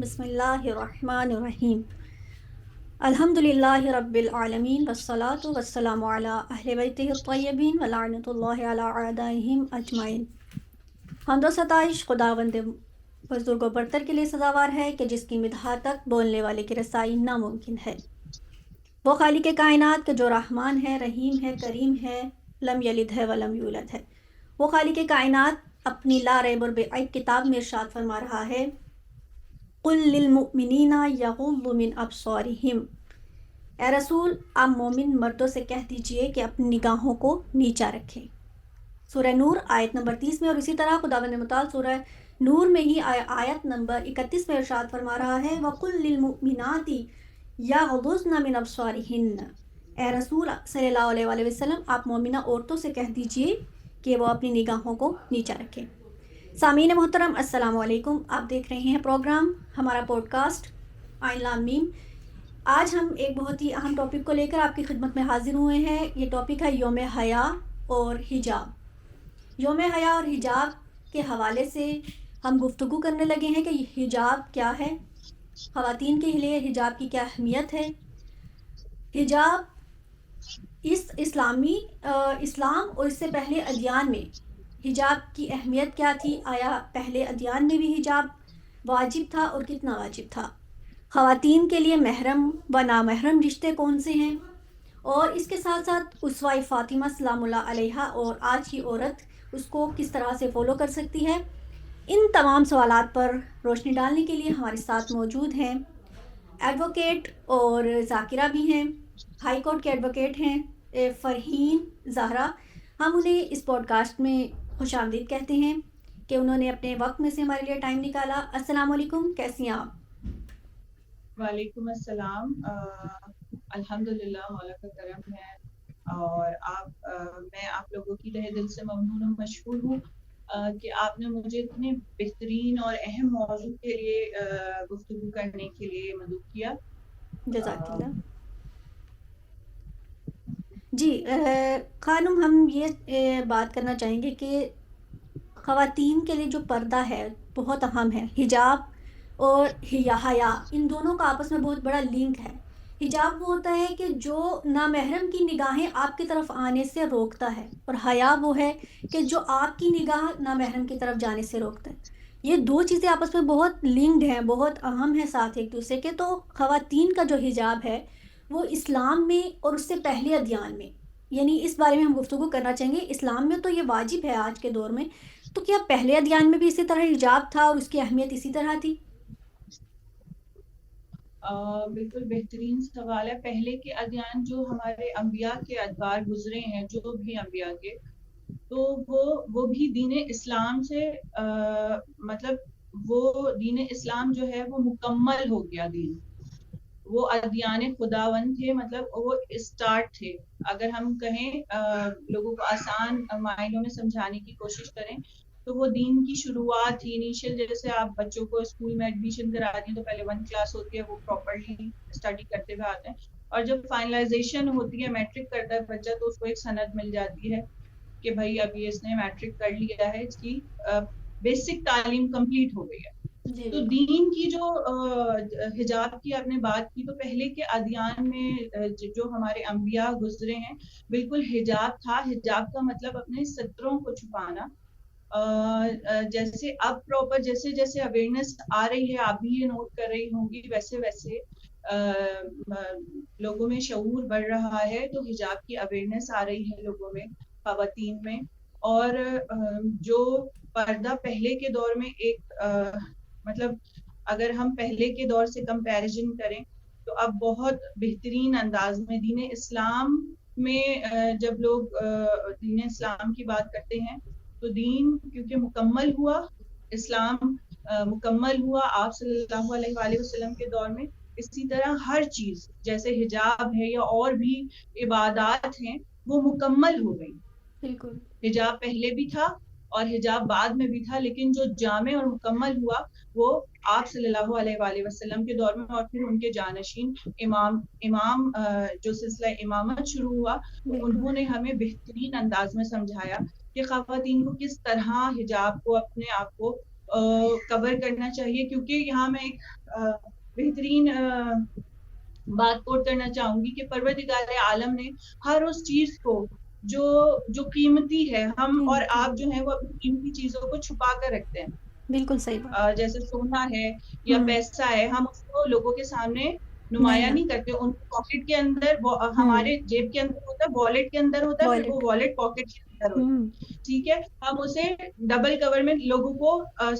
بسم اللہ الرحمن الرحیم الحمدللہ رب العالمین والصلاة والسلام علی اہل بیتہ الطیبین ولعنۃ اللہ علی اعدائہم اجمعین۔ حمد و ستائش خداوند بزرگ و برتر کے لیے سزاوار ہے کہ جس کی مدح تک بولنے والے کی رسائی ناممکن ہے۔ وہ خالق کائنات کے جو رحمان ہے، رحیم ہے، کریم ہے، لم یلد ہے ولم یولد ہے۔ وہ خالق کائنات اپنی لا ریب اور بے عیب کتاب میں ارشاد فرما رہا ہے، قل للمؤمنین یغضوا من ابصارہم۔ اے رسول، آپ مومن مردوں سے کہہ دیجئے کہ اپنی نگاہوں کو نیچا رکھیں۔ سورہ نور آیت نمبر 30 میں، اور اسی طرح خداوند متعال سورہ نور میں ہی آیت نمبر 31 میں ارشاد فرما رہا ہے، وَقُل لِّلْمُؤْمِنَاتِ یغضضن من ابصارہن۔ اے رسول صلی اللہ علیہ وآلہ وسلم، آپ مومنہ عورتوں سے کہہ دیجئے کہ وہ اپنی نگاہوں کو نیچا رکھیں۔ سامعین محترم، السلام علیکم۔ آپ دیکھ رہے ہیں پروگرام ہمارا پوڈ کاسٹ آئین لام میم۔ آج ہم ایک بہت ہی اہم ٹاپک کو لے کر آپ کی خدمت میں حاضر ہوئے ہیں۔ یہ ٹاپک ہے یوم حیا اور حجاب۔ یوم حیا اور حجاب کے حوالے سے ہم گفتگو کرنے لگے ہیں کہ حجاب کیا ہے، خواتین کے لیے حجاب کی کیا اہمیت ہے۔ حجاب اسلام اور اس سے پہلے ادیان میں حجاب کی اہمیت کیا تھی؟ آیا پہلے ادیان میں بھی حجاب واجب تھا اور کتنا واجب تھا؟ خواتین کے لیے محرم و نامحرم رشتے کون سے ہیں؟ اور اس کے ساتھ ساتھ اسوہ فاطمہ سلام اللہ علیہا اور آج کی عورت اس کو کس طرح سے فالو کر سکتی ہے؟ ان تمام سوالات پر روشنی ڈالنے کے لیے ہمارے ساتھ موجود ہیں ایڈوکیٹ اور ذاکرہ بھی ہیں، ہائی کورٹ کے ایڈوکیٹ ہیں فرحین زہرا۔ ہم انہیں اس پوڈ کاسٹ میں خوش آمدید کہتے ہیں کہ انہوں نے اپنے وقت میں سے ہمارے لیے ٹائم نکالا۔ السلام علیکم، کیسی ہیں آپ؟ وعلیکم السلام۔ الحمدللہ، مولا کا کرم ہے اور میں آپ لوگوں کی تہہ دل سے ممنون و مشکور ہوں کہ آپ نے مجھے اتنے بہترین اور اہم موضوع کے لیے گفتگو کرنے کے لیے مدعو کیا۔ جزاک اللہ۔ جی خانم، ہم یہ بات کرنا چاہیں گے کہ خواتین کے لیے جو پردہ ہے بہت اہم ہے۔ حجاب اور حیا، ان دونوں کا آپس میں بہت بڑا لنک ہے۔ حجاب وہ ہوتا ہے کہ جو نامحرم کی نگاہیں آپ کی طرف آنے سے روکتا ہے، اور حیا وہ ہے کہ جو آپ کی نگاہ نامحرم کی طرف جانے سے روکتا ہے۔ یہ دو چیزیں آپس میں بہت لنکڈ ہیں، بہت اہم ہیں ساتھ ایک دوسرے کے۔ تو خواتین کا جو حجاب ہے وہ اسلام میں اور اس سے پہلے ادیان میں، یعنی اس بارے میں ہم گفتگو کرنا چاہیں گے۔ اسلام میں تو یہ واجب ہے آج کے دور میں، تو کیا پہلے ادیان میں بھی اسی طرح حجاب تھا اور اس کی اہمیت اسی طرح تھی؟ بالکل بہترین سوال ہے۔ پہلے کے ادیان جو ہمارے انبیاء کے ادوار گزرے ہیں، جو بھی انبیاء کے، تو وہ بھی دین اسلام سے مطلب وہ دین اسلام جو ہے وہ مکمل ہو گیا دین۔ وہ ادیان خداوند تھے، مطلب وہ اسٹارٹ تھے۔ اگر ہم کہیں لوگوں کو آسان معنوں میں سمجھانے کی کوشش کریں تو وہ دین کی شروعات تھی، انیشیل۔ جیسے آپ بچوں کو اسکول میں ایڈمیشن کراتے ہیں تو پہلے 1 کلاس ہوتی ہے، وہ پراپرلی اسٹڈی کرتے ہوئے آتے ہیں، اور جب فائنلائزیشن ہوتی ہے، میٹرک کرتا ہے بچہ، تو اس کو ایک سند مل جاتی ہے کہ بھائی ابھی اس نے میٹرک کر لیا ہے، اس کی بیسک تعلیم کمپلیٹ ہو گئی ہے۔ تو دین کی جو حجاب کی آپ نے بات کی، تو پہلے کے ادیان میں جو ہمارے انبیاء گزرے ہیں، بالکل حجاب تھا۔ حجاب کا مطلب اپنے ستروں کو چھپانا۔ جیسے اب پراپر جیسے جیسے اویئرنیس آ رہی ہے، آپ بھی یہ نوٹ کر رہی ہوں گی، ویسے ویسے لوگوں میں شعور بڑھ رہا ہے، تو حجاب کی اویئرنیس آ رہی ہے لوگوں میں، خواتین میں۔ اور جو پردہ پہلے کے دور میں ایک مطلب اگر ہم پہلے کے دور سے کمپیریزن کریں تو اب بہت بہترین انداز میں دین اسلام میں جب لوگ دین اسلام کی بات کرتے ہیں تو دین کیونکہ مکمل ہوا، اسلام مکمل ہوا آپ صلی اللہ علیہ وآلہ وسلم کے دور میں، اسی طرح ہر چیز جیسے حجاب ہے یا اور بھی عبادات ہیں وہ مکمل ہو گئی۔ بالکل، حجاب پہلے بھی تھا اور حجاب بعد میں بھی تھا، لیکن جو جامع اور مکمل ہوا وہ آپ صلی اللہ علیہ وآلہ وسلم کے دور میں، اور پھر ان کے جانشین امام جو سلسلہ امامت شروع ہوا، انہوں نے ہمیں بہترین انداز میں سمجھایا کہ خواتین کو کس طرح حجاب کو، اپنے آپ کو کور کرنا چاہیے. کیونکہ یہاں میں ایک بہترین بات کوٹ کرنا چاہوں گی کہ پروردگار عالم نے ہر اس چیز کو جو قیمتی ہے، ہم اور آپ جو ہیں وہ اپنی قیمتی چیزوں کو چھپا کر رکھتے ہیں. بالکل صحیح بات. جیسے سونا ہے یا پیسہ ہے، ہم اس کو لوگوں کے سامنے نمایاں نہیں کرتے. ان پاکٹ کے اندر، ہمارے جیب کے اندر ہوتا ہے، والیٹ کے اندر ہوتا ہے، پھر وہ والیٹ پاکٹ کے اندر ہوتا ہے. ٹھیک ہے، ہم اسے ڈبل کور میں لوگوں کو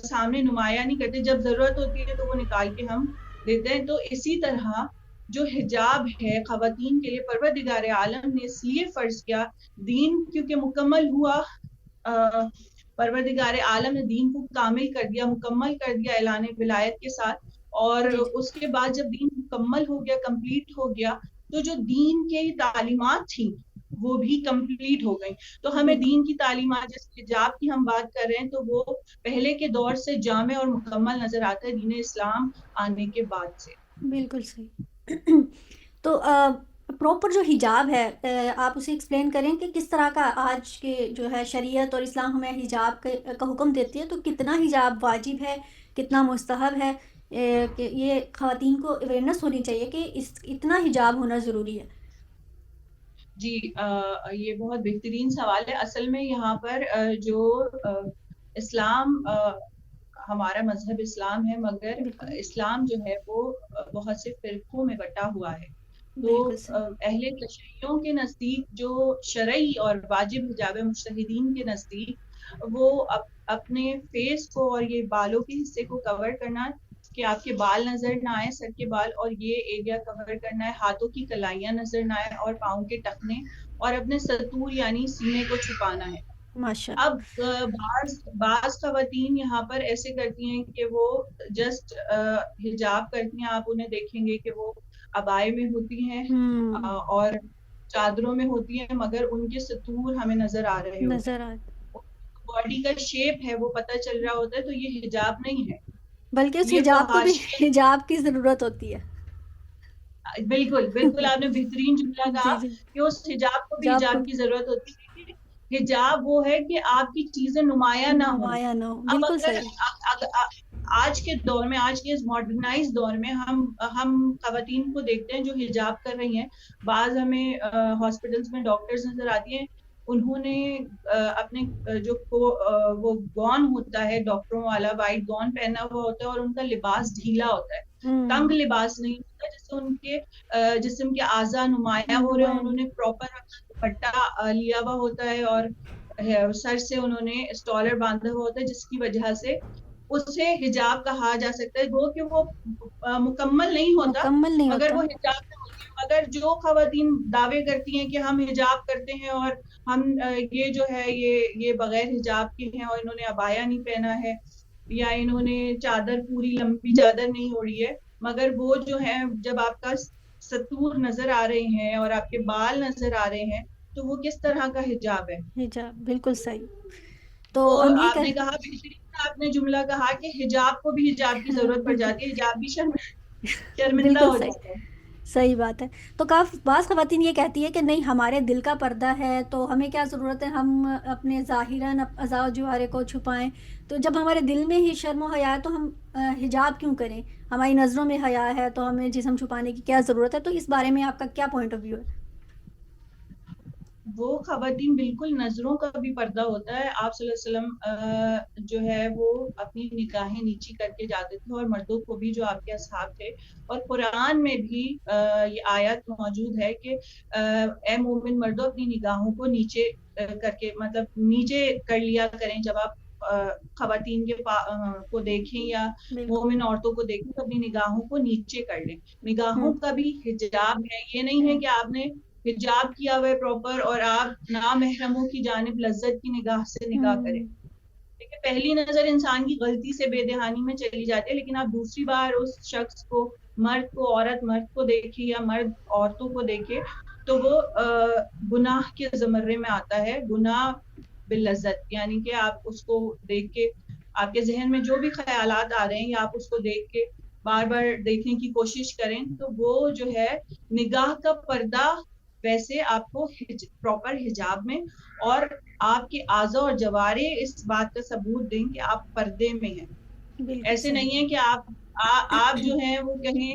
سامنے نمایاں نہیں کرتے. جب ضرورت ہوتی ہے تو وہ نکال کے ہم دیتے ہیں. تو اسی طرح جو حجاب ہے خواتین کے لیے، پروردگار عالم نے اس لیے فرض کیا، دین کیونکہ مکمل ہوا، پروردگار عالم نے دین کو کامل کر دیا، مکمل کر دیا اعلان ولایت کے ساتھ. اور اس کے بعد جب دین مکمل ہو گیا، کمپلیٹ ہو گیا، تو جو دین کی تعلیمات تھیں وہ بھی کمپلیٹ ہو گئی. تو ہمیں دین کی تعلیمات، جیسے حجاب کی ہم بات کر رہے ہیں، تو وہ پہلے کے دور سے جامع اور مکمل نظر آتا ہے دین اسلام آنے کے بعد سے. بالکل صحیح. تو پراپر جو حجاب ہے، آپ اسے ایکسپلین کریں کہ کس طرح کا آج کے جو ہے شریعت اور اسلام ہمیں حجاب کا حکم دیتی ہے. تو کتنا حجاب واجب ہے، کتنا مستحب ہے، کہ یہ خواتین کو اویئرنیس ہونی چاہیے کہ اتنا حجاب ہونا ضروری ہے. جی، یہ بہت بہترین سوال ہے. اصل میں یہاں پر جو اسلام، ہمارا مذہب اسلام ہے، مگر اسلام جو ہے وہ بہت سے فرقوں میں بٹا ہوا ہے. تو اہل تشیعوں کے نزدیک جو شرعی اور واجب حجاب مجتہدین کے نزدیک، وہ اپنے فیس کو اور یہ بالوں کے حصے کو کور کرنا کہ آپ کے بال نظر نہ آئے، سر کے بال، اور یہ ایریا کور کرنا ہے، ہاتھوں کی کلائیاں نظر نہ آئے، اور پاؤں کے ٹخنے، اور اپنے ستور یعنی سینے کو چھپانا ہے. اب بعض خواتین یہاں پر ایسے کرتی ہیں کہ وہ جسٹ حجاب کرتی ہیں. آپ انہیں دیکھیں گے کہ وہ عبائے میں ہوتی ہیں اور چادروں میں ہوتی ہیں، مگر ان کے ستور ہمیں نظر آ رہے ہوتے ہیں. باڈی کا شیپ ہے وہ پتہ چل رہا ہوتا ہے. تو یہ حجاب نہیں ہے، بلکہ اس حجاب کو بھی حجاب کی ضرورت ہوتی ہے. بالکل بالکل، آپ نے بہترین جملہ کہا کہ اس حجاب کو بھی حجاب کی ضرورت ہوتی ہے. حجاب وہ ہے کہ آپ کی چیزیں نمایاں نہ ہوں. اب اگر آج کے دور میں، آج کے اس ماڈرنائز دور میں ہم خواتین کو دیکھتے ہیں جو حجاب کر رہی ہیں. بعض ہمیں ہاسپٹلس میں ڈاکٹرز نظر آتی ہیں، انہوں نے اپنے جو وہ گون ہوتا ہے ڈاکٹروں والا، وائٹ گون پہنا ہوا ہوتا ہے، اور ان کا لباس ڈھیلا ہوتا ہے، تنگ لباس نہیں ہوتا، جس سے ان کے جسم کے اعضاء نمایاں ہو رہے ہیں. انہوں نے پراپر دوپٹہ لیا ہوا ہوتا ہے، اور سر سے انہوں نے اسٹالر باندھا ہوا ہوتا ہے، جس کی وجہ سے اسے حجاب کہا جا سکتا ہے. وہ کہ وہ مکمل نہیں ہوتا، مگر وہ حجاب میں ہوتی ہے. مگر جو خواتین دعوے کرتی ہیں کہ ہم حجاب کرتے ہیں اور ہم یہ جو ہے یہ بغیر حجاب کے ہیں، اور انہوں نے عبایا نہیں پہنا ہے، یا انہوں نے چادر، پوری لمبی چادر نہیں اوڑھی ہے، مگر وہ جو ہے جب آپ کا ستور نظر آ رہے ہیں اور آپ کے بال نظر آ رہے ہیں، تو وہ کس طرح کا حجاب ہے؟ حجاب بالکل صحیح. تو آپ نے کہا، بہترین آپ نے جملہ کہا کہ حجاب کو بھی حجاب کی ضرورت پڑ جاتی ہے، حجاب بھی شرمندہ ہو جاتا ہے. صحیح بات ہے. تو بعض خواتین یہ کہتی ہے کہ نہیں، ہمارے دل کا پردہ ہے، تو ہمیں کیا ضرورت ہے ہم اپنے ظاہراً اعضاء و جوارح کو چھپائیں. تو جب ہمارے دل میں ہی شرم و حیا ہے تو ہم حجاب کیوں کریں؟ ہماری نظروں میں حیا ہے تو ہمیں جسم چھپانے کی کیا ضرورت ہے؟ تو اس بارے میں آپ کا کیا پوائنٹ آف ویو ہے؟ وہ خواتین، بالکل نظروں کا بھی پردہ ہوتا ہے. آپ صلی اللہ علیہ وسلم جو ہے وہ اپنی نگاہیں نیچی کر کے جاتے تھے، اور مردوں کو بھی جو آپ کے اصحاب تھے. اور قرآن میں بھی یہ آیت موجود ہے کہ اے مومن مردوں، اپنی نگاہوں کو نیچے کر کے، مطلب نیچے کر لیا کریں. جب آپ خواتین کو دیکھیں یا مومن عورتوں کو دیکھیں تو اپنی نگاہوں کو نیچے کر لیں. نگاہوں کا بھی حجاب ہے. یہ نہیں ہے کہ آپ نے حجاب کیا ہوا ہے پراپر اور آپ نامحرموں کی جانب لذت کی نگاہ سے نگاہ کریں. دیکھیں، پہلی نظر انسان کی غلطی سے بے دہانی میں چلی جاتی ہے، لیکن آپ دوسری بار اس شخص کو، مرد کو عورت مرد کو دیکھے یا مرد عورتوں کو دیکھے، تو وہ گناہ کے زمرے میں آتا ہے. گناہ باللذت، یعنی کہ آپ اس کو دیکھ کے آپ کے ذہن میں جو بھی خیالات آ رہے ہیں، یا آپ اس کو دیکھ کے بار بار دیکھنے کی کوشش کریں، تو وہ جو ہے نگاہ کا پردہ. ویسے آپ کو پراپر حجاب میں، اور آپ کے اعضاء اور جوارح اس بات کا ثبوت دیں کہ آپ پردے میں ہیں. بالکل ایسے صحیح. نہیں ہے کہ آپ جو ہیں وہ کہیں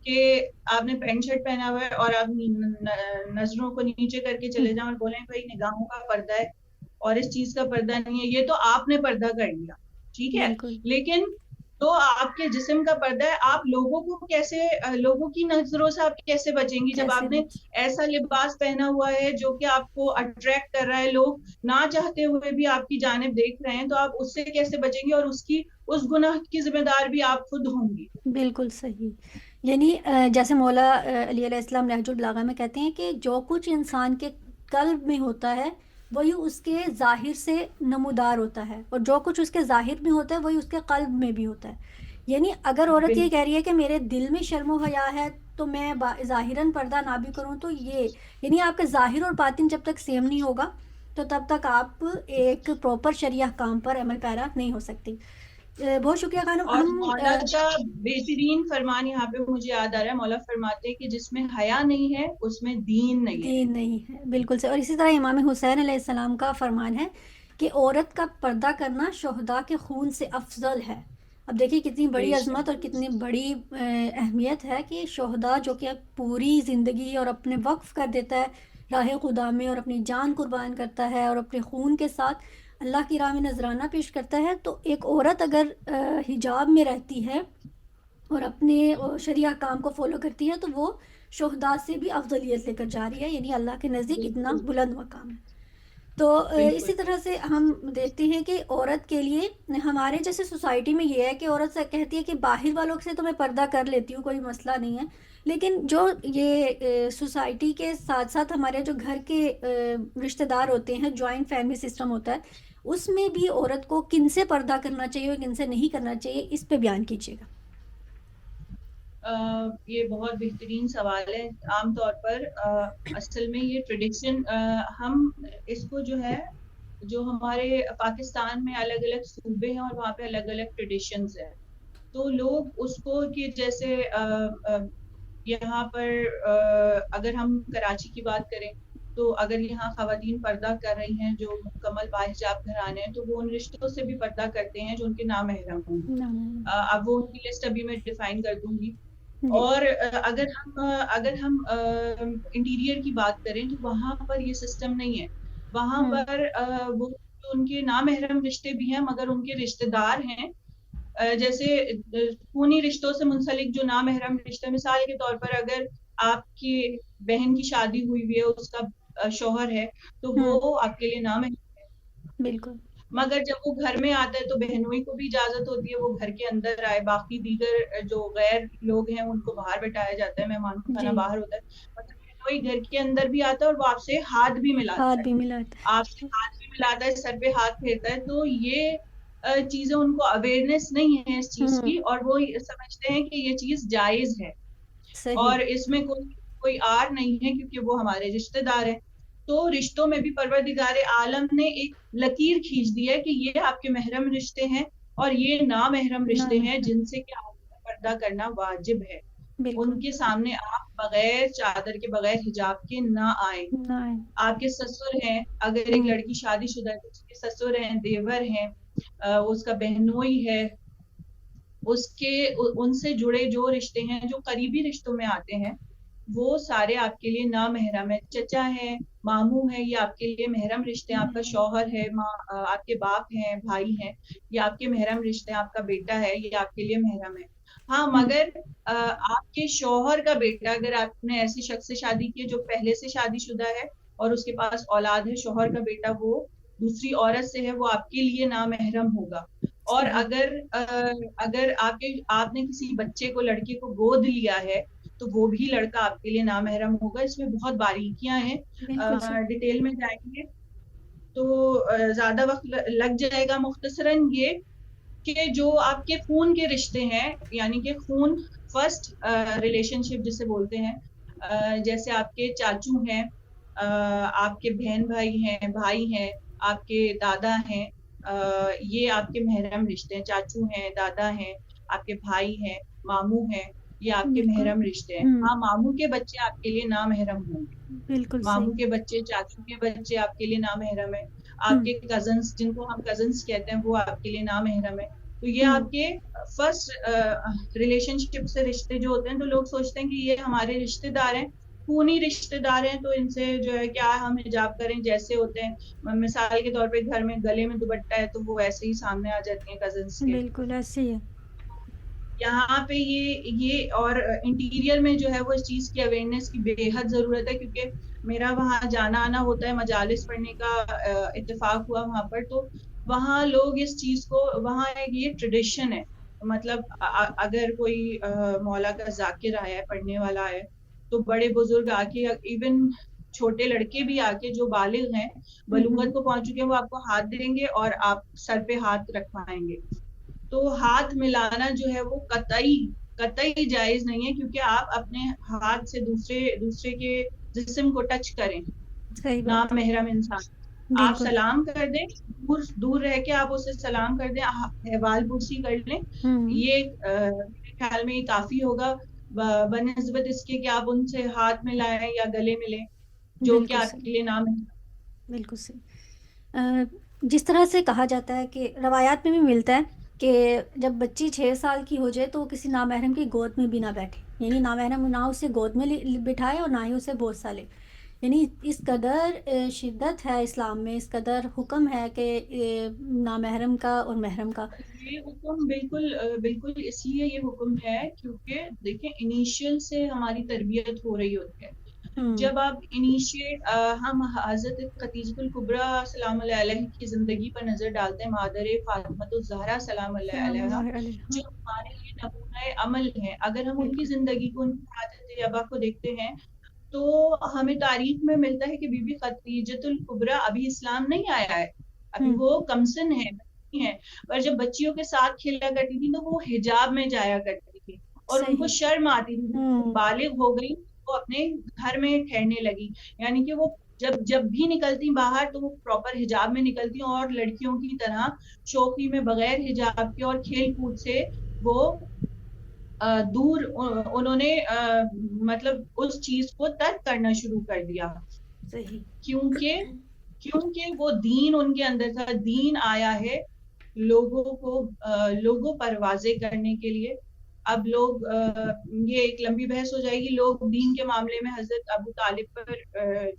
کہ آپ نے پینٹ شرٹ پہنا ہوا ہے اور آپ نظروں کو نیچے کر کے چلے جائیں اور بولیں بھائی نگاہوں کا پردہ ہے اور اس چیز کا پردہ نہیں ہے، یہ تو آپ نے پردہ کر لیا، ٹھیک ہے، بالکل لیکن تو آپ کے جسم کا پردہ ہے، آپ لوگوں کو کیسے، لوگوں کی نظروں سے آپ کیسے بچیں گی جب کیسے آپ نے بچ ایسا لباس پہنا ہوا ہے جو کہ آپ کو اٹریکٹ کر رہا ہے، لوگ نہ چاہتے ہوئے بھی آپ کی جانب دیکھ رہے ہیں، تو آپ اس سے کیسے بچیں گی، اور اس گناہ کی ذمہ دار بھی آپ خود ہوں گی. بالکل صحیح. یعنی جیسے مولا علی علیہ السلام نہج البلاغہ میں کہتے ہیں کہ جو کچھ انسان کے قلب میں ہوتا ہے وہی اس کے ظاہر سے نمودار ہوتا ہے، اور جو کچھ اس کے ظاہر میں ہوتا ہے وہی اس کے قلب میں بھی ہوتا ہے. یعنی اگر عورت یہ کہہ رہی ہے کہ میرے دل میں شرم و حیا ہے تو میں ظاہراً پردہ نہ بھی کروں، تو یہ یعنی آپ کا ظاہر اور باطن جب تک سیم نہیں ہوگا تو تب تک آپ ایک پراپر شرعیہ کام پر عمل پیرا نہیں ہو سکتی. بہت شکریہ خانم. اور ہم مولا کا بہترین فرمان یہاں پہ مجھے یاد آ رہا ہے، مولا فرماتے ہیں کہ جس میں حیا نہیں ہے اس میں دین نہیں ہے. دین نہیں ہے، بالکل سے. اور اسی طرح امام حسین علیہ السلام کا فرمان ہے کہ عورت کا پردہ کرنا شہداء کے خون سے افضل ہے. اب دیکھیے کتنی بے بڑی عظمت اور شک کتنی بڑی اہمیت ہے کہ شہداء جو کہ پوری زندگی اور اپنے وقف کر دیتا ہے راہ خدا میں، اور اپنی جان قربان کرتا ہے اور اپنے خون کے ساتھ اللہ کی راہ میں نذرانہ پیش کرتا ہے. تو ایک عورت اگر حجاب میں رہتی ہے اور اپنے شرعیہ کام کو فالو کرتی ہے تو وہ شہداء سے بھی افضلیت لے کر جا رہی ہے، یعنی اللہ کے نزدیک اتنا بالکل بلند مقام ہے. تو بالکل اسی طرح سے ہم دیکھتے ہیں کہ عورت کے لیے ہمارے جیسے سوسائٹی میں یہ ہے کہ عورت سے کہتی ہے کہ باہر والوں سے تو میں پردہ کر لیتی ہوں، کوئی مسئلہ نہیں ہے، لیکن جو یہ سوسائٹی کے ساتھ ساتھ ہمارے جو گھر کے رشتہ دار ہوتے ہیں، جوائنٹ فیملی سسٹم ہوتا ہے، اس میں بھی عورت کو کن سے پردہ کرنا چاہیے اور کن سے نہیں کرنا چاہیے، اس پہ بیان کیجیے گا. یہ بہت بہترین سوال ہے. عام طور پر اصل میں یہ ٹریڈیشن، ہم اس کو جو ہے، جو ہمارے پاکستان میں الگ الگ صوبے ہیں اور وہاں پہ الگ الگ ٹریڈیشنز ہیں، تو لوگ اس کو کہ جیسے یہاں پر اگر ہم کراچی کی بات کریں تو اگر یہاں خواتین پردہ کر رہی ہیں جو مکمل باحجاب گھرانے ہیں، تو وہ ان رشتوں سے بھی پردہ کرتے ہیں جو ان کے نامحرم ہوں گے. اب وہ ان کی لسٹ ابھی میں ڈیفائن کر دوں گی. جی. اور اگر ہم انٹیریئر کی بات کریں تو وہاں پر یہ سسٹم نہیں ہے. وہاں پر وہ ان کے نامحرم رشتے بھی ہیں مگر ان کے رشتے دار ہیں، جیسے خونی رشتوں سے منسلک جو نامحرم رشتے، مثال کے طور پر اگر آپ کی بہن کی شادی ہوئی ہوئی ہے، اس کا شوہر ہے، تو وہ آپ کے لیے نامحرم ہے. بالکل. مگر جب وہ گھر میں آتا ہے تو بہنوئی کو بھی اجازت ہوتی ہے وہ گھر کے اندر آئے، باقی دیگر جو غیر لوگ ہیں ان کو باہر بٹھایا جاتا ہے، مہمان خانہ جی. باہر ہوتا ہے. مگر بہنوئی گھر کے اندر بھی آتا ہے اور وہ آپ سے ہاتھ بھی ملاتا ہاتھ ہے، بھی ملاتا آپ سے ہاتھ بھی ملاتا ہے، سر پہ ہاتھ پھیرتا ہے. تو یہ چیزیں ان کو اویئرنیس نہیں ہے اس چیز ہے. کی، اور وہ سمجھتے ہیں کہ یہ چیز جائز ہے صحیح. اور اس میں کوئی آر نہیں ہے کیونکہ وہ ہمارے رشتہ دار ہیں. تو رشتوں میں بھی پروردگار عالم نے ایک لکیر کھینچ دی ہے کہ یہ آپ کے محرم رشتے ہیں اور یہ نامحرم رشتے ہیں جن سے کہ آپ کا پردہ کرنا واجب ہے. بالکل. ان کے سامنے آپ بغیر چادر کے، بغیر حجاب کے نہ آئیں. آپ کے سسر ہیں، اگر ایک لڑکی شادی شدہ ہے تو اس کے سسر ہیں، دیور ہیں، اس کا بہنوئی ہے، ان سے جڑے جو رشتے ہیں جو قریبی رشتوں میں آتے ہیں وہ سارے آپ کے لیے نامحرم ہے. چچا ہے، ماموں ہے، یہ آپ کے لیے محرم رشتے ہیں. آپ کا شوہر ہے، آپ کے باپ ہیں، بھائی ہیں، یہ آپ کے محرم رشتے ہیں. آپ کا بیٹا ہے، یہ آپ کے لیے محرم ہے. ہاں مگر آپ کے شوہر کا بیٹا، اگر آپ نے ایسی شخص سے شادی کی جو پہلے سے شادی شدہ ہے اور اس کے پاس اولاد ہے، شوہر کا بیٹا وہ دوسری عورت سے ہے، وہ آپ کے لیے نامحرم ہوگا. اور اگر آپ نے کسی بچے کو، لڑکے کو گود لیا ہے تو وہ بھی لڑکا آپ کے لیے نامحرم ہوگا. اس میں بہت باریکیاں ہیں، ڈیٹیل میں جائیں گے تو زیادہ وقت لگ جائے گا. مختصراً یہ کہ جو آپ کے خون کے رشتے ہیں، یعنی کہ خون فرسٹ ریلیشن شپ جسے بولتے ہیں، جیسے آپ کے چاچو ہیں، آپ کے بہن بھائی ہیں، بھائی ہیں، آپ کے دادا ہیں، یہ آپ کے محرم رشتے ہیں. چاچو ہیں، دادا ہیں، آپ کے بھائی ہیں، ماموں ہیں، یہ آپ کے محرم رشتے ہیں. ہاں ماموں کے بچے آپ کے لیے نامحرم ہوں گے. بالکل ماموں صحیح. کے بچے، چاچو کے بچے آپ کے لیے نامحرم ہے. آپ کے کزنس، جن کو ہم کزنس کہتے ہیں، وہ آپ کے لیے نامحرم ہے. تو یہ آپ کے فرسٹ ریلیشن شپ سے رشتے جو ہوتے ہیں، تو لوگ سوچتے ہیں کہ یہ ہمارے رشتے دار ہیں، خونی رشتے دار ہیں، تو ان سے جو ہے کیا ہم حجاب کریں، جیسے ہوتے ہیں مثال کے طور پہ گھر میں گلے میں دوپٹہ ہے تو وہ ویسے ہی سامنے آ جاتی ہیں کزنس کے. بالکل ایسے ہی ہے. یہاں پہ یہ اور انٹیریئر میں جو ہے وہ اس چیز کی اویئرنیس کی بے حد ضرورت ہے، کیونکہ میرا وہاں جانا آنا ہوتا ہے، مجالس پڑھنے کا اتفاق ہوا وہاں پر، تو وہاں لوگ اس چیز کو، وہاں ایک یہ ٹریڈیشن ہے، مطلب اگر کوئی مولا کا ذاکر آیا ہے، پڑھنے والا ہے، تو بڑے بزرگ آ کے، ایون چھوٹے لڑکے بھی آ کے جو بالغ ہیں، بلوغت کو پہنچ چکے ہیں، وہ آپ کو ہاتھ دیں گے اور آپ سر پہ ہاتھ رکھوائیں گے. تو ہاتھ ملانا جو ہے وہ قطعی جائز نہیں ہے، کیونکہ آپ اپنے ہاتھ سے دوسرے کے جسم کو ٹچ کریں، صحیح بات ہے. نامحرم انسان. آپ بالکل. سلام کر دیں، دور رہ کے آپ اسے سلام کر دیں، احوال پرسی کر لیں، یہ میرے خیال میں یہ کافی ہوگا بنسبت اس کے کہ آپ ان سے ہاتھ ملائیں یا گلے ملیں، جو کہ بالکل آپ صحیح. کے لیے نام ہے. بالکل صحیح. جس طرح سے کہا جاتا ہے کہ روایات میں بھی ملتا ہے کہ جب بچی 6 سال کی ہو جائے تو وہ کسی نامحرم کی گود میں بھی نہ بیٹھے، یعنی نامحرم نہ اسے گود میں بٹھائے اور نہ ہی اسے بوسہ لے. یعنی اس قدر شدت ہے اسلام میں، اس قدر حکم ہے کہ نامحرم کا اور محرم کا. یہ حکم بالکل اس لیے یہ حکم ہے کیونکہ دیکھیں انیشیل سے ہماری تربیت ہو رہی ہوتی ہے. جب آپ ہم حضرت خدیجہ الکبریٰ سلام اللہ علیہ کی زندگی پر نظر ڈالتے ہیں، مادر فاطمہ الزہرا سلام اللہ سلام علیہا، اللہ علیہ. جو ہمارے لیے نمونہ عمل ہے. اگر ہم ان کی بالکل. زندگی کو، ان کی حاجت ابا کو دیکھتے ہیں تو ہمیں تاریخ میں ملتا ہے کہ بی بی خدیجہ الکبریٰ ابھی اسلام نہیں آیا ہے، ابھی وہ کمسن ہے، پر جب بچیوں کے ساتھ کھیلا کرتی تھی تو وہ حجاب میں جایا کرتی تھی اور ان کو صحیح. شرم آتی تھی. بالغ ہو گئی، وہ اپنے گھر میں ٹھہرنے لگی، یعنی کہ وہ جب بھی نکلتی باہر تو وہ پراپر حجاب میں نکلتی، اور لڑکیوں کی طرح شوخی میں بغیر حجاب کے اور کھیل کود سے وہ دور، انہوں نے مطلب اس چیز کو ترک کرنا شروع کر دیا. صحیح. کیونکہ وہ دین ان کے اندر تھا. دین آیا ہے لوگوں پر واضح کرنے کے لیے. اب لوگ یہ ایک لمبی بحث ہو جائے گی، لوگ دین کے معاملے میں حضرت ابو طالب پر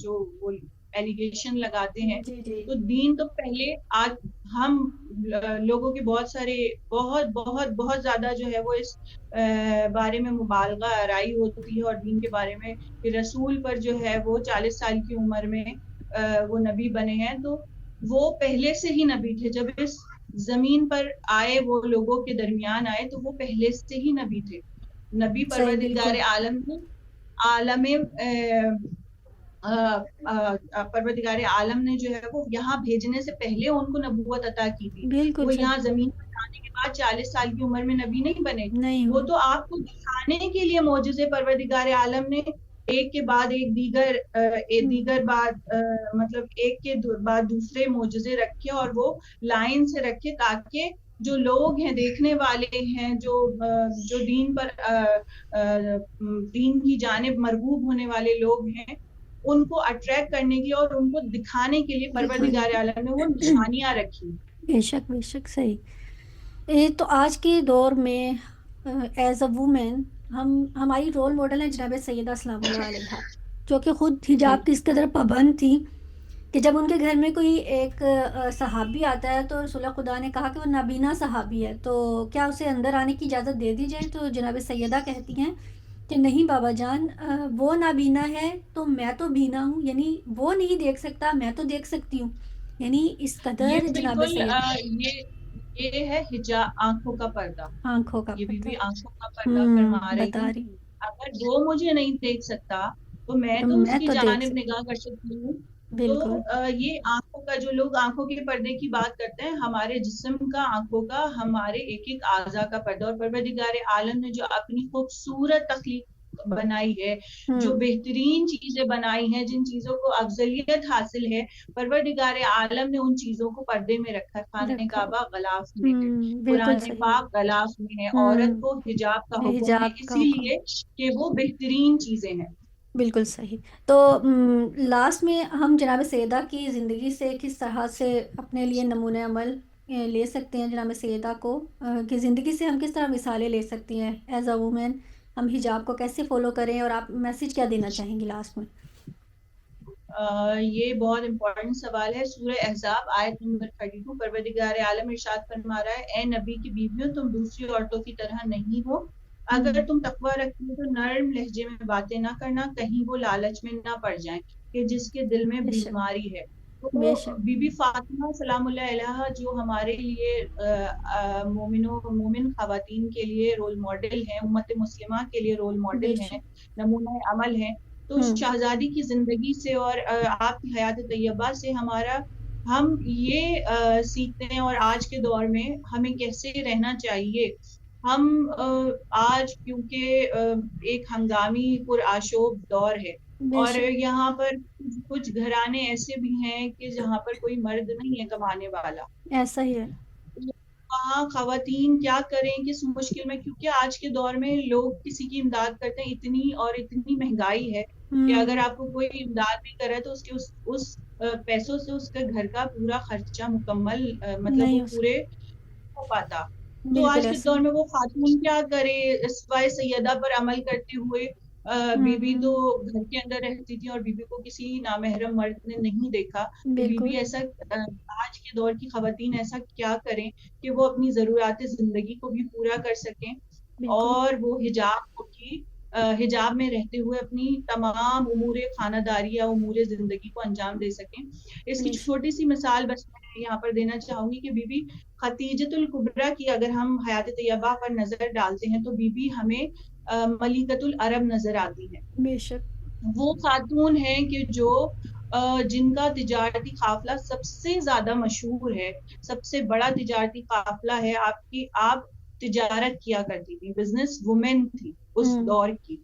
جو وہ ایلیگیشن لگاتے ہیں، جی جی. تو دین تو پہلے، آج ہم لوگوں کے بہت بہت بہت زیادہ جو ہے وہ اس بارے میں مبالغہ آرائی ہوتی ہے، اور دین کے بارے میں کہ رسول پر جو ہے وہ 40 سال کی عمر میں وہ نبی بنے ہیں. تو وہ پہلے سے ہی نبی تھے، جب اس زمین پر آئے، وہ لوگوں کے درمیان آئے تو وہ پہلے سے ہی نبی تھے. نبی صحیح. پروردگار بالکل. پروردگار عالم نے جو ہے وہ یہاں بھیجنے سے پہلے ان کو نبوت عطا کی تھی. بالکل وہ صحیح. یہاں زمین پر جانے کے بعد 40 سال کی عمر میں نبی نہیں بنے. نہیں وہ ہوئے. تو آپ کو دکھانے کے لیے معجزے پروردگار عالم نے ایک کے بعد ایک دیگر بعد مطلب ایک کے بعد دوسرے معجزے رکھے، اور وہ لائن سے رکھے، تاکہ جو لوگ ہیں، دیکھنے والے ہیں، جو دین کی جانب مرغوب ہونے والے لوگ ہیں، ان کو اٹریکٹ کرنے کے لیے اور ان کو دکھانے کے لیے پروردگار عالم نے وہ نشانیاں رکھی. بے شک بے شک. صحیح. تو آج کے دور میں ایز اے وومین ہماری رول ماڈل ہے جناب سیدہ سلام اللہ علیہ، جو کہ خود حجاب کی اس قدر پابند تھی کہ جب ان کے گھر میں کوئی ایک صحابی آتا ہے تو رسول خدا نے کہا کہ وہ نابینا صحابی ہے، تو کیا اسے اندر آنے کی اجازت دے دی جائے؟ تو جناب سیدہ کہتی ہیں کہ نہیں بابا جان، وہ نابینا ہے تو میں تو بینا ہوں، یعنی وہ نہیں دیکھ سکتا، میں تو دیکھ سکتی ہوں. یعنی اس قدر یہ جناب بالکل سید یہ ہے حجاب، آنکھوں کا پردہ. آنکھوں کا یہ پردہ. بھی آنکھوں کا پردہ فرما بتا رہی، رہی اگر وہ مجھے نہیں دیکھ سکتا تو میں تو تو اس میں کی تو دیکھ جانب سکتی. نگاہ کر سکتی ہوں. تو بالکل. یہ آنکھوں کا، جو لوگ آنکھوں کے پردے کی بات کرتے ہیں، ہمارے جسم کا، آنکھوں کا، ہمارے ایک ایک اعضاء کا پردہ. اور پروردگار عالم نے جو اپنی خوبصورت تخلیق بنائی ہے، جو بہترین چیزیں بنائی ہیں، جن چیزوں کو افضلیت حاصل ہے، پروردگار عالم نے ان چیزوں کو پردے میں رکھا ہے. خانہ رکھا. کعبہ غلاف میں ہے، بالکل قرآن صحیح. پاک غلاف میں ہے، عورت کو حجاب کا حکم ہے، حجاب کا اسی حکم. لیے کہ وہ بہترین چیزیں ہیں. بالکل صحیح. تو لاسٹ میں ہم جناب سیدہ کی زندگی سے کس طرح سے اپنے لیے نمونہ عمل لے سکتے ہیں جناب سیدہ کو کہ زندگی سے ہم کس طرح مثالیں لے سکتی ہیں ایز اے وومن، ہم حجاب کو کیسے فالو کریں، اور آپ میسیج کیا دینا چاہیں گی لاسٹ میں؟ یہ بہت امپورٹنٹ سوال ہے۔ سورہ احزاب آیت نمبر 32، پروردگار عالم ارشاد فرما رہا ہے، اے نبی کی بیویوں تم دوسری عورتوں کی طرح نہیں ہو، اگر تم تقوی رکھتی ہو تو نرم لہجے میں باتیں نہ کرنا، کہیں وہ لالچ میں نہ پڑ جائیں کہ جس کے دل میں بے شک، بیماری ہے۔ تو بے شک، بی بی فاطمہ سلام اللہ علیہا جو ہمارے لیے مومن خواتین کے لیے رول ماڈل ہیں، امت مسلمہ کے لیے رول بے ماڈل ہیں، شک، نمونہ عمل ہیں۔ تو شہزادی کی زندگی سے اور آپ کی حیات طیبہ سے ہم یہ سیکھتے ہیں، اور آج کے دور میں ہمیں کیسے رہنا چاہیے۔ ہم آج کیونکہ ایک ہنگامی پرآشوب دور ہے، بے اور شک، یہاں پر کچھ گھرانے ایسے بھی ہیں کہ جہاں پر کوئی مرد نہیں ہے کمانے والا۔ ایسا ہی ہے، وہاں خواتین کیا کریں کس مشکل میں، کیونکہ آج کے دور میں لوگ کسی کی امداد کرتے ہیں، اتنی مہنگائی ہے کہ اگر آپ کو کوئی امداد نہیں کرے تو اس پیسوں سے اس کے گھر کا پورا خرچہ مکمل مطلب وہ نہیں ہو پورے ہو پاتا۔ سکتا، تو بالکل آج کے ایسا دور ہی، میں وہ خاتون کیا کرے، اسوائے سیدہ پر عمل کرتے ہوئے بی بی تو گھر کے اندر رہتی تھی، اور بی بی کو کسی نامحرم مرد نے نہیں دیکھا۔ تو بی بالکل، بی ایسا آج کے دور کی خواتین ایسا کیا کریں کہ وہ اپنی ضروریات زندگی کو بھی پورا کر سکیں، بالکل، اور وہ حجاب میں رہتے ہوئے اپنی تمام امور خانہ داری یا امور زندگی کو انجام دے سکیں۔ اس کی بے شک، چھوٹی سی مثال بس میں یہاں پر دینا چاہوں گی کہ بی بی خدیجۃ الکبریٰ کی اگر ہم حیات طیبہ پر نظر ڈالتے ہیں تو بی بی ہمیں ملکۃ العرب نظر آتی ہے۔ بے شک، وہ خاتون ہیں کہ جو جن کا تجارتی قافلہ سب سے زیادہ مشہور ہے، سب سے بڑا تجارتی قافلہ ہے۔ آپ تجارت کیا کرتی تھی، بزنس وومن تھی اس دور کی۔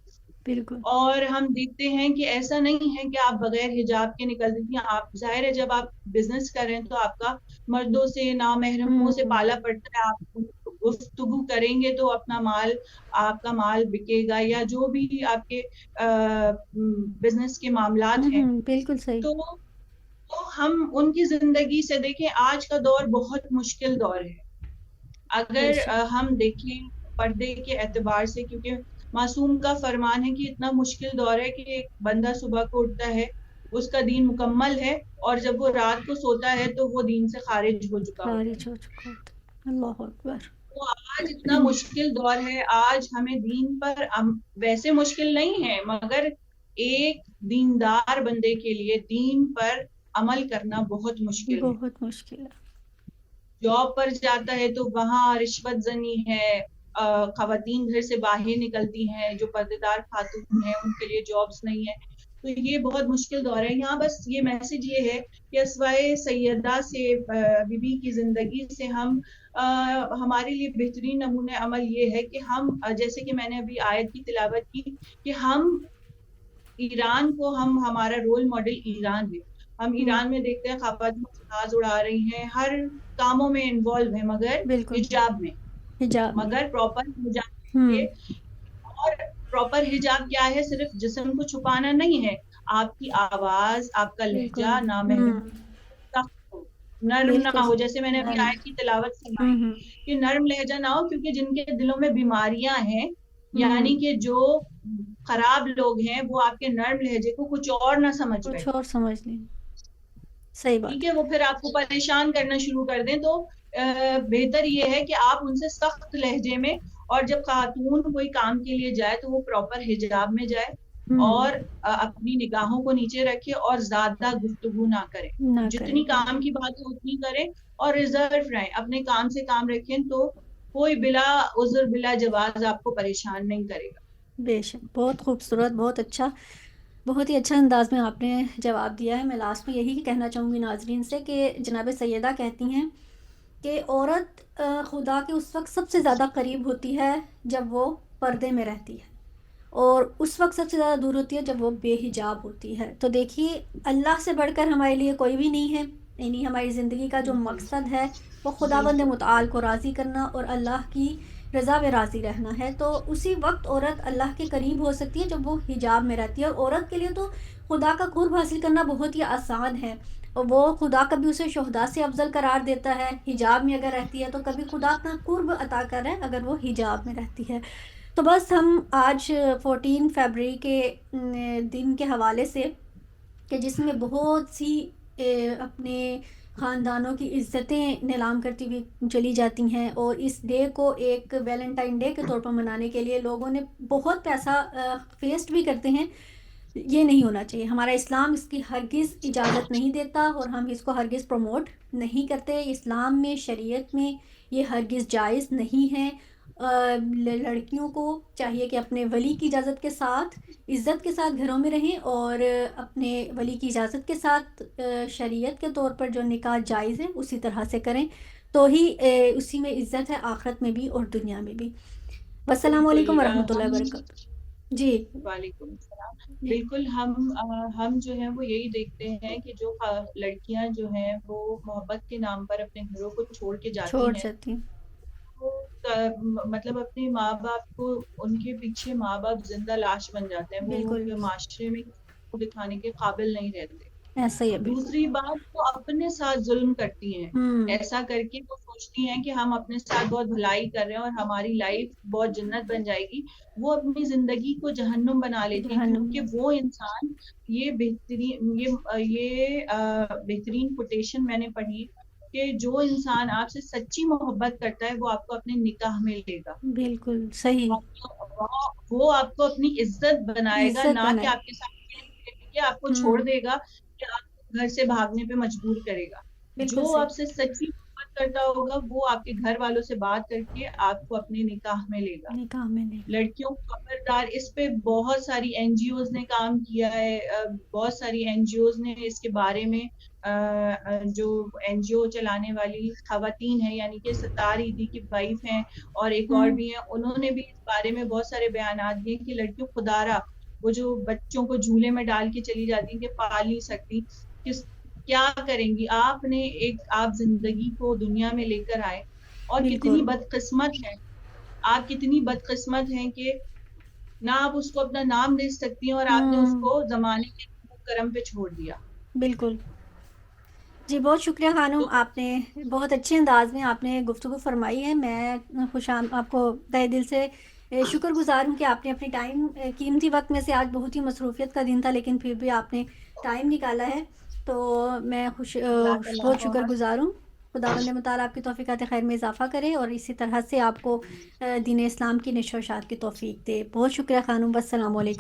بالکل، اور ہم دیکھتے ہیں کہ ایسا نہیں ہے کہ آپ بغیر حجاب کے نکلتی تھیں۔ آپ ظاہر ہے جب آپ بزنس کر رہے ہیں تو آپ کا مردوں سے نامحرموں سے پالا پڑتا ہے، آپ گفتگو کریں گے تو آپ کا مال بکے گا، یا جو بھی آپ کے بزنس کے معاملات ہیں۔ بالکل صحیح، تو ہم ان کی زندگی سے دیکھیں، آج کا دور بہت مشکل دور ہے۔ بے اگر شک، ہم دیکھیں پردے کے اعتبار سے، کیونکہ معصوم کا فرمان ہے کہ اتنا مشکل دور ہے کہ ایک بندہ صبح کو اٹھتا ہے اس کا دین مکمل ہے، اور جب وہ رات کو سوتا ہے تو وہ دین سے خارج ہو چکا ہوتا ہے۔ خارج ہو چکا ہوتا ہے، اللہ اکبر، تو آج اتنا مشکل دور ہے، آج ہمیں دین پر ویسے مشکل نہیں ہے، مگر ایک دیندار بندے کے لیے دین پر عمل کرنا بہت مشکل ہے۔ بہت مشکل ہے، جاب پر جاتا ہے تو وہاں رشوت زنی ہے، خواتین گھر سے باہر نکلتی ہیں، جو پردے دار خاتون ہیں ان کے لیے جابس نہیں ہے۔ تو یہ بہت مشکل دور ہے۔ یہاں بس یہ میسج یہ ہے کہ اسوائے سیدہ سے بی بی کی زندگی سے ہمارے لیے بہترین نمونہ عمل یہ ہے کہ ہم جیسے کہ میں نے ابھی آیت کی تلاوت کی کہ ہم ہمارا رول ماڈل ایران ہے۔ ہم ایران میں دیکھتے ہیں خواتین جہاز اڑا رہی ہیں، ہر کاموں میں انوالو ہیں، مگر بالکل، حجاب میں، حجاب میں، مگر پراپر حجاب کے۔ اور پراپر حجاب کیا ہے؟ صرف جسم کو چھپانا نہیں ہے، آپ کی آواز، آپ کا بالکل، لہجہ نامحرم سخت ہو، نرم نہ بالکل ہو۔ جیسے میں نے ابھی نرم، آیت کی تلاوت سنائی کہ نرم لہجہ نہ ہو، کیونکہ جن کے دلوں میں بیماریاں ہیں، یعنی کہ جو خراب لوگ ہیں، وہ آپ کے نرم لہجے کو کچھ اور نہ سمجھ کچھ بیٹھے، اور سمجھ لیں، صحیح ٹھیک بات ہے، وہ پھر آپ کو پریشان کرنا شروع کر دیں۔ تو بہتر یہ ہے کہ آپ ان سے سخت لہجے میں، اور جب خاتون کوئی کام کے لیے جائے تو وہ پراپر حجاب میں جائے، اور اپنی نگاہوں کو نیچے رکھے اور زیادہ گفتگو نہ کرے، نہ کرے، جتنی کام کی بات ہے اتنی کریں، اور ریزرو رہیں، اپنے کام سے کام رکھیں، تو کوئی بلا عذر بلا جواز آپ کو پریشان نہیں کرے گا۔ بے شک، بہت خوبصورت، بہت اچھا، بہت ہی اچھا انداز میں آپ نے جواب دیا ہے۔ میں لاسٹ میں یہی کہنا چاہوں گی ناظرین سے کہ جناب سیدہ کہتی ہیں کہ عورت خدا کے اس وقت سب سے زیادہ قریب ہوتی ہے جب وہ پردے میں رہتی ہے، اور اس وقت سب سے زیادہ دور ہوتی ہے جب وہ بے حجاب ہوتی ہے۔ تو دیکھیے، اللہ سے بڑھ کر ہمارے لیے کوئی بھی نہیں ہے، یعنی ہماری زندگی کا جو مقصد ہے وہ خداوند متعال کو راضی کرنا اور اللہ کی رضا میں راضی رہنا ہے، تو اسی وقت عورت اللہ کے قریب ہو سکتی ہے جب وہ حجاب میں رہتی ہے. اور عورت کے لیے تو خدا کا قرب حاصل کرنا بہت ہی آسان ہے، اور وہ خدا کبھی اسے شہداء سے افضل قرار دیتا ہے حجاب میں اگر رہتی ہے، تو کبھی خدا اپنا قرب عطا کر رہا ہے اگر وہ حجاب میں رہتی ہے. تو بس ہم آج 14 فیبرری کے دن کے حوالے سے، کہ جس میں بہت سی اپنے خاندانوں کی عزتیں نیلام کرتی ہوئی چلی جاتی ہیں، اور اس ڈے کو ایک ویلنٹائن ڈے کے طور پر منانے کے لیے لوگوں نے بہت پیسہ ویسٹ بھی کرتے ہیں. یہ نہیں ہونا چاہیے. ہمارا اسلام اس کی ہرگز اجازت نہیں دیتا، اور ہم اس کو ہرگز پروموٹ نہیں کرتے. اسلام میں، شریعت میں یہ ہرگز جائز نہیں ہے. لڑکیوں کو چاہیے کہ اپنے ولی کی اجازت کے ساتھ، عزت کے ساتھ گھروں میں رہیں، اور اپنے ولی کی اجازت کے ساتھ شریعت کے طور پر جو نکاح جائز ہے اسی طرح سے کریں، تو ہی اسی میں عزت ہے آخرت میں بھی اور دنیا میں بھی. والسلام علیکم بالکل ورحمۃ اللہ ہم وبرکاتہ. جی وعلیکم السلام. جی بالکل ہم جو ہیں وہ یہی دیکھتے ہیں کہ جو لڑکیاں جو ہیں وہ محبت کے نام پر اپنے گھروں کو چھوڑ کے چھوڑ جاتی ہیں، جاتی ہیں. وہ مطلب اپنے ماں باپ کو، ان کے پیچھے ماں باپ زندہ لاش بن جاتے ہیں، وہ بالکل معاشرے میں کو دکھانے کے قابل نہیں رہتے. ایسا ہی ہے بالکل. دوسری بات، وہ اپنے ساتھ ظلم کرتی ہیں. ہوں ایسا کر کے وہ سوچتی ہیں کہ ہم اپنے ساتھ بہت بھلائی کر رہے ہیں اور ہماری لائف بہت جنت بن جائے گی. وہ اپنی زندگی کو جہنم بنا لیتی ہیں، جہنم. کیونکہ وہ انسان، یہ بہترین کوٹیشن میں نے پڑھی کہ جو انسان آپ سے سچی محبت کرتا ہے وہ آپ کو اپنے نکاح میں لے گا، بالکل صحیح. وہ آپ کو اپنی عزت بنائے گا، عزت نہ کہ بنائے. آپ کے ساتھ کہ آپ کو چھوڑ ہوں دے گا، کہ آپ کو گھر سے بھاگنے پہ مجبور کرے گا. بالکل جو صحیح. آپ سے سچی محبت کرتا ہوگا وہ آپ کے گھر والوں سے بات کر کے آپ کو اپنے نکاح میں لے گا. نکاح میں نہیں. لڑکیوں کو خبردار، اس پہ بہت ساری این جی اوز نے کام کیا ہے. بہت ساری این جی اوز نے اس کے بارے میں، جو این جی او چلانے والی خواتین ہیں، یعنی کہ ستار ایدی کی وائف ہیں اور ایک اور بھی ہیں، انہوں نے بھی اس بارے میں بہت سارے بیانات دیے کہ لڑکیوں خدارا وہ جو بچوں کو جھولے میں ڈال کے چلی جاتی ہیں کہ پال نہیں سکتی، کیا کریں گی. آپ زندگی کو دنیا میں لے کر آئے، اور کتنی بالکل بدقسمت ہے، آپ کتنی بدقسمت ہیں کہ نہ آپ اس کو اپنا نام دے سکتی ہیں اور آپ نے اس ہوں کو زمانے کے کرم پہ چھوڑ دیا. بالکل. جی بہت شکریہ خانم، تو آپ نے بہت اچھے انداز میں آپ نے گفتگو فرمائی ہے. میں آپ کو تہہ دل سے شکر گزار ہوں کہ آپ نے اپنی ٹائم، قیمتی وقت میں سے، آج بہت ہی مصروفیت کا دن تھا لیکن پھر بھی آپ نے ٹائم نکالا ہے، تو میں جزاک اللہ بہت شکر خیر. گزار ہوں. خداوند متعالی آپ کی توفیقات خیر میں اضافہ کرے اور اسی طرح سے آپ کو دین اسلام کی نشر و اشاعت کی توفیق دے. بہت شکریہ خانم. السلام علیکم.